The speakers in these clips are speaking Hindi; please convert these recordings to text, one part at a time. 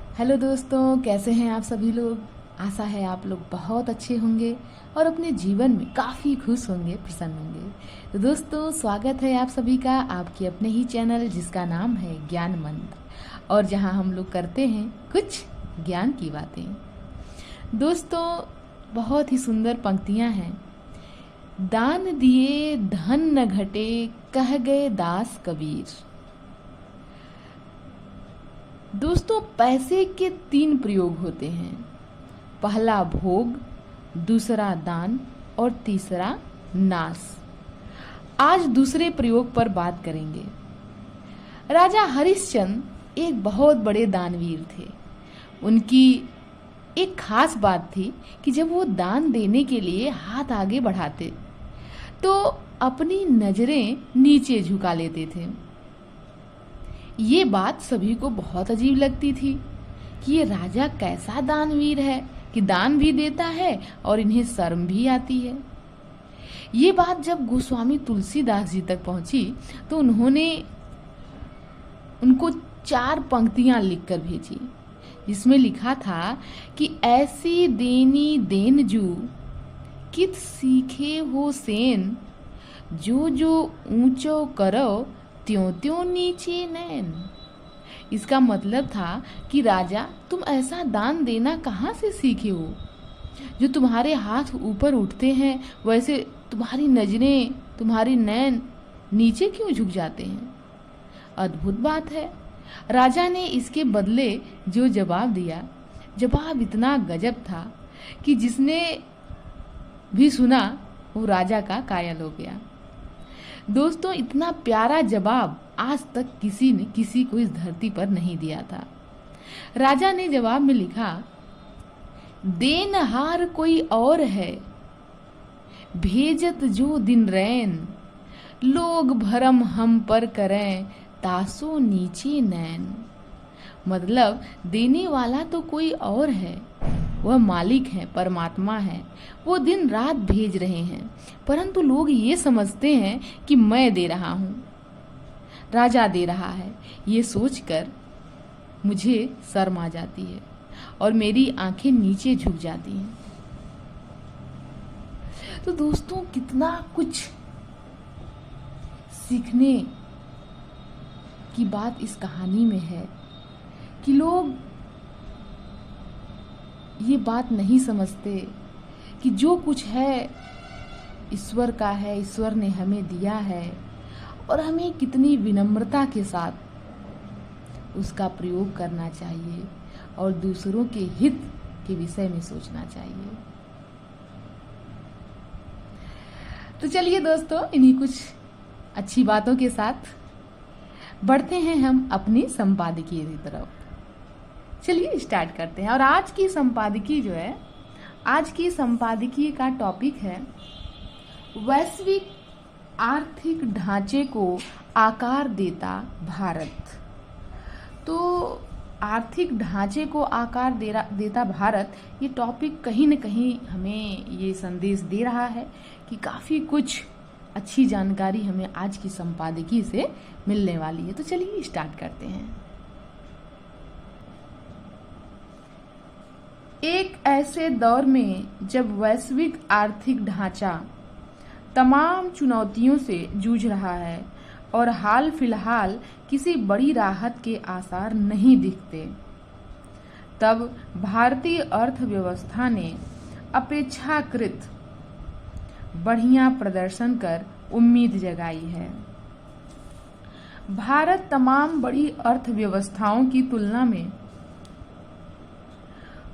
हेलो दोस्तों, कैसे हैं आप सभी लोग। आशा है आप लोग बहुत अच्छे होंगे और अपने जीवन में काफ़ी खुश होंगे, प्रसन्न होंगे। तो दोस्तों, स्वागत है आप सभी का आपके अपने ही चैनल जिसका नाम है ज्ञान मंत्र, और जहां हम लोग करते हैं कुछ ज्ञान की बातें। दोस्तों, बहुत ही सुंदर पंक्तियां हैं। दान दिए धन न घटे, कह गए दास कबीर। दोस्तों, पैसे के 3 प्रयोग होते हैं। पहला भोग, दूसरा दान और तीसरा नाश। आज दूसरे प्रयोग पर बात करेंगे। राजा हरिश्चंद्र एक बहुत बड़े दानवीर थे। उनकी एक खास बात थी कि जब वो दान देने के लिए हाथ आगे बढ़ाते तो अपनी नजरें नीचे झुका लेते थे। ये बात सभी को बहुत अजीब लगती थी कि ये राजा कैसा दानवीर है कि दान भी देता है और इन्हें शर्म भी आती है। ये बात जब गोस्वामी तुलसीदास जी तक पहुंची तो उन्होंने उनको 4 पंक्तियां लिखकर भेजी, जिसमें लिखा था कि ऐसी देनी देन जू कित सीखे हो सेन, जो जो ऊंचो करो त्यों त्यों नीचे नैन। इसका मतलब था कि राजा, तुम ऐसा दान देना कहाँ से सीखे हो? जो तुम्हारे हाथ ऊपर उठते हैं वैसे तुम्हारी नजरें, तुम्हारी नैन नीचे क्यों झुक जाते हैं? अद्भुत बात है। राजा ने इसके बदले जो जवाब दिया, जवाब इतना गजब था कि जिसने भी सुना वो राजा का कायल हो गया। दोस्तों, इतना प्यारा जवाब आज तक किसी ने किसी को इस धरती पर नहीं दिया था। राजा ने जवाब में लिखा, देनहार कोई और है, भेजत जो दिन रैन, लोग भरम हम पर करें, तासो नीचे नैन। मतलब देने वाला तो कोई और है, वह मालिक है, परमात्मा है। वो दिन रात भेज रहे हैं, परंतु लोग ये समझते हैं कि मैं दे रहा हूँ, राजा दे रहा है। ये सोचकर मुझे शर्म आ जाती है और मेरी आंखें नीचे झुक जाती हैं। तो दोस्तों, कितना कुछ सीखने की बात इस कहानी में है कि लोग ये बात नहीं समझते कि जो कुछ है ईश्वर का है, ईश्वर ने हमें दिया है और हमें कितनी विनम्रता के साथ उसका प्रयोग करना चाहिए और दूसरों के हित के विषय में सोचना चाहिए। तो चलिए दोस्तों, इन्हीं कुछ अच्छी बातों के साथ बढ़ते हैं हम अपनी संपादकीय की तरफ। चलिए स्टार्ट करते हैं। और आज की संपादकीय जो है, आज की संपादकीय का टॉपिक है वैश्विक आर्थिक ढांचे को आकार देता भारत। तो आर्थिक ढांचे को आकार देता भारत, ये टॉपिक कहीं न कहीं हमें ये संदेश दे रहा है कि काफ़ी कुछ अच्छी जानकारी हमें आज की संपादकीय से मिलने वाली है। तो चलिए स्टार्ट करते हैं। एक ऐसे दौर में जब वैश्विक आर्थिक ढांचा तमाम चुनौतियों से जूझ रहा है और हाल फिलहाल किसी बड़ी राहत के आसार नहीं दिखते, तब भारतीय अर्थव्यवस्था ने अपेक्षाकृत बढ़िया प्रदर्शन कर उम्मीद जगाई है। भारत तमाम बड़ी अर्थव्यवस्थाओं की तुलना में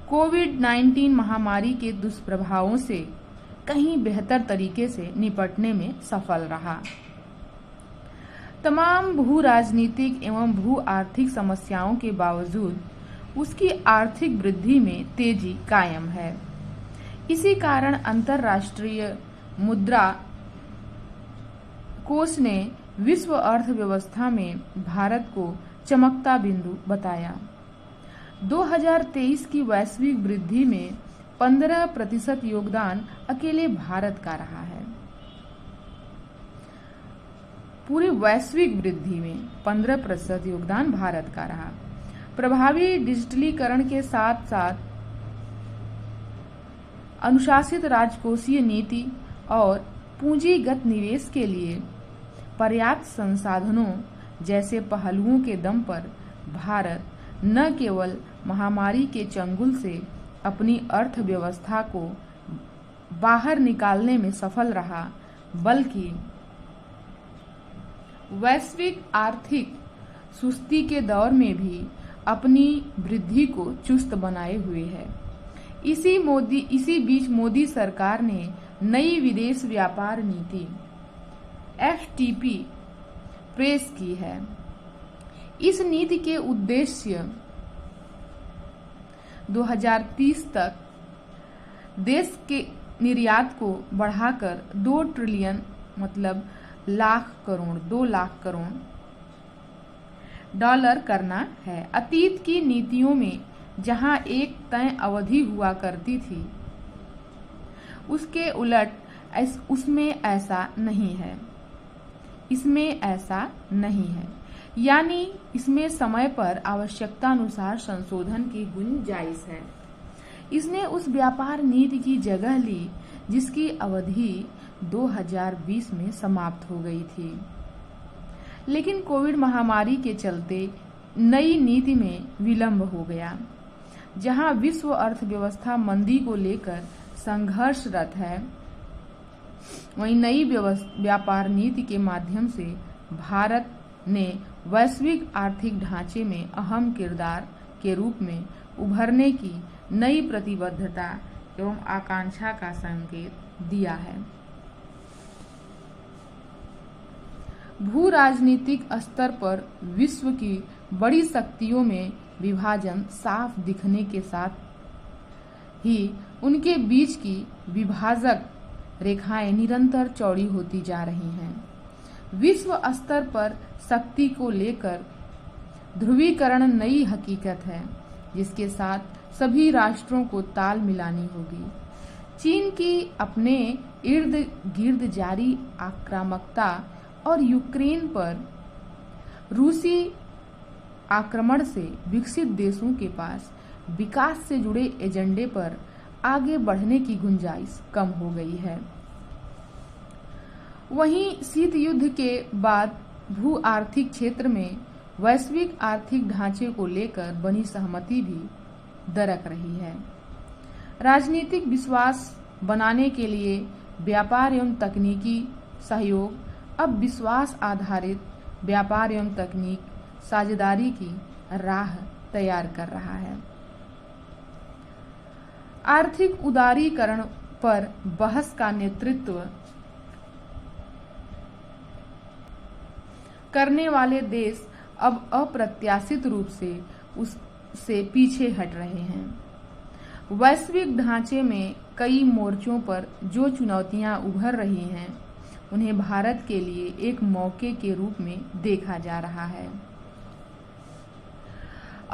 कोविड-19 महामारी के दुष्प्रभावों से कहीं बेहतर तरीके से निपटने में सफल रहा। तमाम भू राजनीतिक एवं भू आर्थिक समस्याओं के बावजूद उसकी आर्थिक वृद्धि में तेजी कायम है। इसी कारण अंतर्राष्ट्रीय मुद्रा कोष ने विश्व अर्थव्यवस्था में भारत को चमकता बिंदु बताया। 2023 की वैश्विक वृद्धि में 15% योगदान अकेले भारत का रहा है। पूरी वैश्विक वृद्धि में 15% योगदान भारत का रहा। प्रभावी डिजिटलीकरण के साथ साथ अनुशासित राजकोषीय नीति और पूंजीगत निवेश के लिए पर्याप्त संसाधनों जैसे पहलुओं के दम पर भारत न केवल महामारी के चंगुल से अपनी अर्थव्यवस्था को बाहर निकालने में सफल रहा, बल्कि वैश्विक आर्थिक सुस्ती के दौर में भी अपनी वृद्धि को चुस्त बनाए हुए है। इसी बीच मोदी सरकार ने नई विदेश व्यापार नीति FTP पेश की है। इस नीति के उद्देश्य 2030 तक देश के निर्यात को बढ़ाकर 2 ट्रिलियन मतलब 2 लाख करोड़ डॉलर करना है। अतीत की नीतियों में जहां एक तय अवधि हुआ करती थी, उसके उलट इसमें ऐसा नहीं है। यानी इसमें समय पर आवश्यकतानुसार संशोधन की गुंजाइश है। इसने उस व्यापार नीति की जगह ली जिसकी अवधि 2020 में समाप्त हो गई थी। लेकिन कोविड महामारी के चलते नई नीति में विलंब हो गया। जहां विश्व अर्थव्यवस्था मंदी को लेकर संघर्षरत है, वहीं नई व्यापार नीति के माध्यम से भारत ने वैश्विक आर्थिक ढांचे में अहम किरदार के रूप में उभरने की नई प्रतिबद्धता एवं आकांक्षा का संकेत दिया है। भू राजनीतिक स्तर पर विश्व की बड़ी शक्तियों में विभाजन साफ दिखने के साथ ही उनके बीच की विभाजक रेखाएं निरंतर चौड़ी होती जा रही हैं। विश्व स्तर पर शक्ति को लेकर ध्रुवीकरण नई हकीकत है जिसके साथ सभी राष्ट्रों को ताल मिलानी होगी। चीन की अपने इर्द गिर्द जारी आक्रामकता और यूक्रेन पर रूसी आक्रमण से विकसित देशों के पास विकास से जुड़े एजेंडे पर आगे बढ़ने की गुंजाइश कम हो गई है। वहीं शीत युद्ध के बाद भू आर्थिक क्षेत्र में वैश्विक आर्थिक ढांचे को लेकर बनी सहमति भी दरक रही है। राजनीतिक विश्वास बनाने के लिए व्यापार एवं तकनीकी सहयोग अब विश्वास आधारित व्यापार एवं तकनीक साझेदारी की राह तैयार कर रहा है। आर्थिक उदारीकरण पर बहस का नेतृत्व करने वाले देश अब अप्रत्याशित रूप से उससे पीछे हट रहे हैं। वैश्विक ढांचे में कई मोर्चों पर जो चुनौतियां उभर रही हैं, उन्हें भारत के लिए एक मौके के रूप में देखा जा रहा है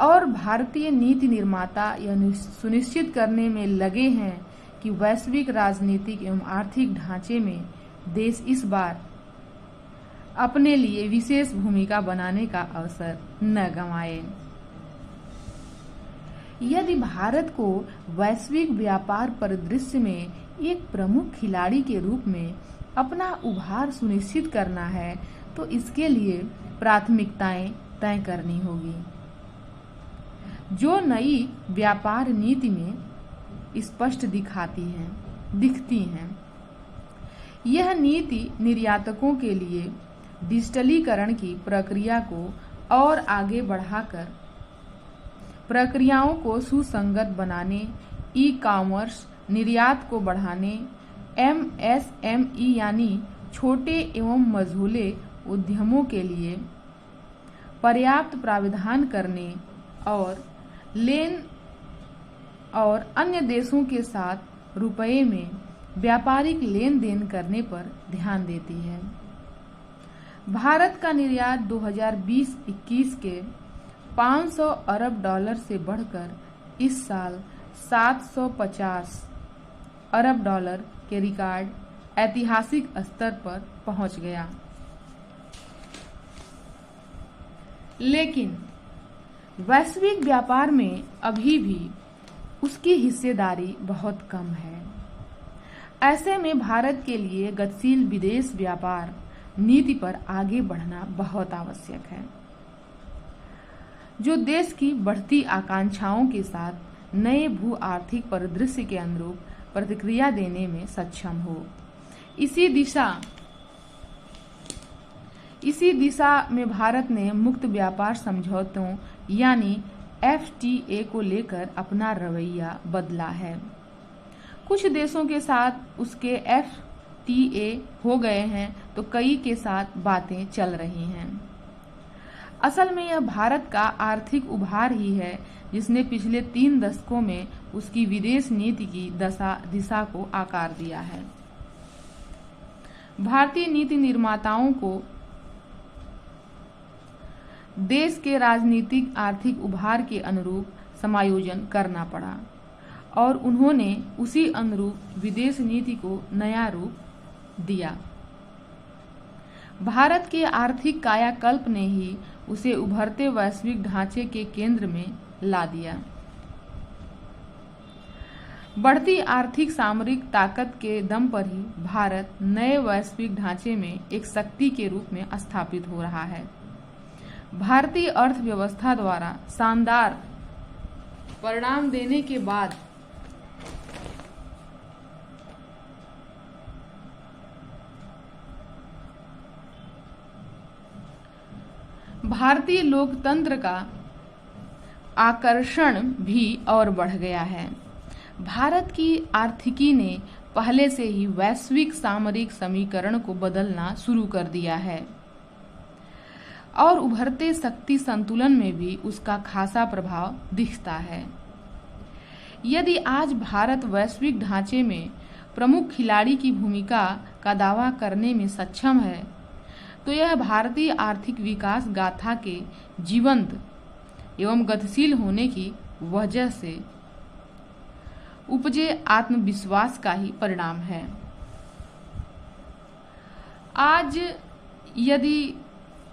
और भारतीय नीति निर्माता यह सुनिश्चित करने में लगे हैं कि वैश्विक राजनीतिक एवं आर्थिक ढांचे में देश इस बार अपने लिए विशेष भूमिका बनाने का अवसर न गंवाए। यदि भारत को वैश्विक व्यापार परिदृश्य में एक प्रमुख खिलाड़ी के रूप में अपना उभार सुनिश्चित करना है, तो इसके लिए प्राथमिकताएं तय करनी होगी, जो नई व्यापार नीति में स्पष्ट दिखती हैं। यह नीति निर्यातकों के लिए डिजिटलीकरण की प्रक्रिया को और आगे बढ़ाकर प्रक्रियाओं को सुसंगत बनाने, ई-कॉमर्स, निर्यात को बढ़ाने, MSME यानी छोटे एवं मझोले उद्यमों के लिए पर्याप्त प्राविधान करने और अन्य देशों के साथ रुपये में व्यापारिक लेन देन करने पर ध्यान देती है। भारत का निर्यात 2020-21 के 500 अरब डॉलर से बढ़कर इस साल 750 अरब डॉलर के रिकॉर्ड ऐतिहासिक स्तर पर पहुंच गया। लेकिन वैश्विक व्यापार में अभी भी उसकी हिस्सेदारी बहुत कम है। ऐसे में भारत के लिए गतिशील विदेश व्यापार नीति पर आगे बढ़ना बहुत आवश्यक है, जो देश की बढ़ती आकांक्षाओं के साथ नए भू आर्थिक परिदृश्य के अनुरूप प्रतिक्रिया देने में सक्षम हो। इसी दिशा में भारत ने मुक्त व्यापार समझौतों यानी FTA को लेकर अपना रवैया बदला है। कुछ देशों के साथ उसके FTA हो गए हैं तो कई के साथ बातें चल रही हैं। असल में यह भारत का आर्थिक उभार ही है जिसने पिछले 3 दशकों में उसकी विदेश नीति की दिशा को आकार दिया है। भारतीय नीति निर्माताओं को देश के राजनीतिक आर्थिक उभार के अनुरूप समायोजन करना पड़ा और उन्होंने उसी अनुरूप विदेश नीति को नया रूप दिया। भारत के आर्थिक कायाकल्प ने ही उसे उभरते वैश्विक ढांचे के केंद्र में ला दिया। बढ़ती आर्थिक सामरिक ताकत के दम पर ही भारत नए वैश्विक ढांचे में एक शक्ति के रूप में स्थापित हो रहा है। भारतीय अर्थव्यवस्था द्वारा शानदार परिणाम देने के बाद भारतीय लोकतंत्र का आकर्षण भी और बढ़ गया है। भारत की आर्थिकी ने पहले से ही वैश्विक सामरिक समीकरण को बदलना शुरू कर दिया है और उभरते शक्ति संतुलन में भी उसका खासा प्रभाव दिखता है। यदि आज भारत वैश्विक ढांचे में प्रमुख खिलाड़ी की भूमिका का दावा करने में सक्षम है तो यह भारतीय आर्थिक विकास गाथा के जीवंत एवं गतिशील होने की वजह से उपजे आत्मविश्वास का ही परिणाम है। आज यदि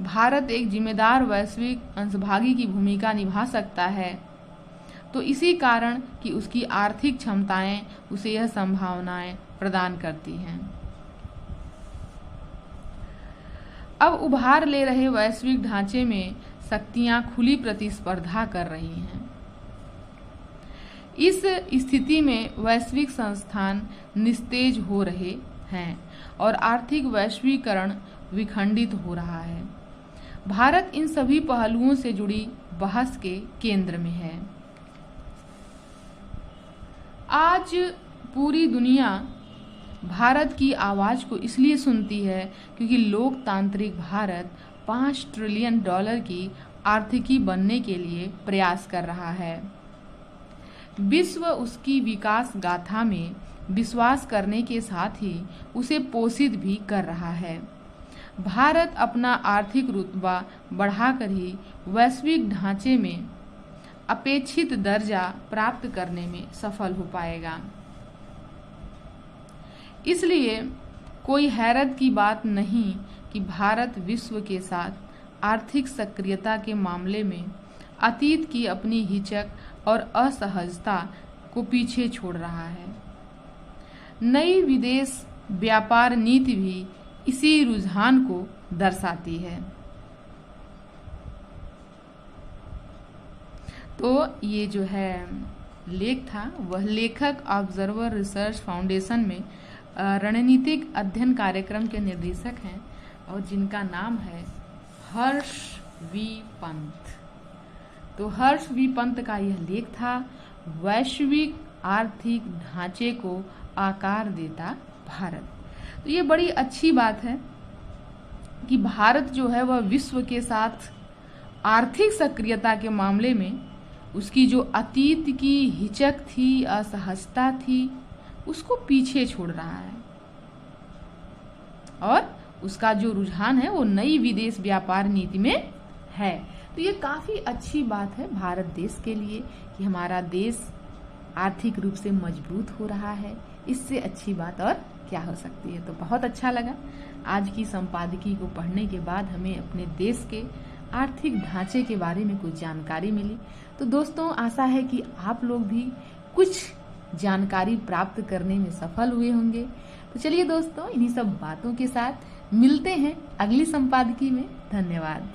भारत एक जिम्मेदार वैश्विक अंशभागी की भूमिका निभा सकता है तो इसी कारण कि उसकी आर्थिक क्षमताएं उसे यह संभावनाएं प्रदान करती हैं। अब उभार ले रहे वैश्विक ढांचे में शक्तियां खुली प्रतिस्पर्धा कर रही हैं। इस स्थिति में वैश्विक संस्थान निस्तेज हो रहे हैं और आर्थिक वैश्वीकरण विखंडित हो रहा है। भारत इन सभी पहलुओं से जुड़ी बहस के केंद्र में है। आज पूरी दुनिया भारत की आवाज को इसलिए सुनती है क्योंकि लोकतांत्रिक भारत $5 ट्रिलियन की आर्थिकी बनने के लिए प्रयास कर रहा है। विश्व उसकी विकास गाथा में विश्वास करने के साथ ही उसे पोषित भी कर रहा है। भारत अपना आर्थिक रुतबा बढ़ाकर ही वैश्विक ढांचे में अपेक्षित दर्जा प्राप्त करने में सफल हो पाएगा। इसलिए कोई हैरत की बात नहीं कि भारत विश्व के साथ आर्थिक सक्रियता के मामले में अतीत की अपनी हिचक और असहजता को पीछे छोड़ रहा है। नई विदेश व्यापार नीति भी इसी रुझान को दर्शाती है। तो ये जो है लेख था वह लेखक ऑब्जर्वर रिसर्च फाउंडेशन में रणनीतिक अध्ययन कार्यक्रम के निर्देशक हैं और जिनका नाम है हर्ष वी पंत। तो हर्ष वी पंत का यह लेख था वैश्विक आर्थिक ढांचे को आकार देता भारत। तो ये बड़ी अच्छी बात है कि भारत जो है वह विश्व के साथ आर्थिक सक्रियता के मामले में उसकी जो अतीत की हिचक थी, असहजता थी, उसको पीछे छोड़ रहा है और उसका जो रुझान है वो नई विदेश व्यापार नीति में है। तो ये काफी अच्छी बात है भारत देश के लिए कि हमारा देश आर्थिक रूप से मजबूत हो रहा है। इससे अच्छी बात और क्या हो सकती है। तो बहुत अच्छा लगा आज की संपादकीय को पढ़ने के बाद हमें अपने देश के आर्थिक ढांचे के बारे में कुछ जानकारी मिली। तो दोस्तों, आशा है कि आप लोग भी कुछ जानकारी प्राप्त करने में सफल हुए होंगे। तो चलिए दोस्तों, इन्हीं सब बातों के साथ मिलते हैं अगली संपादकी में। धन्यवाद।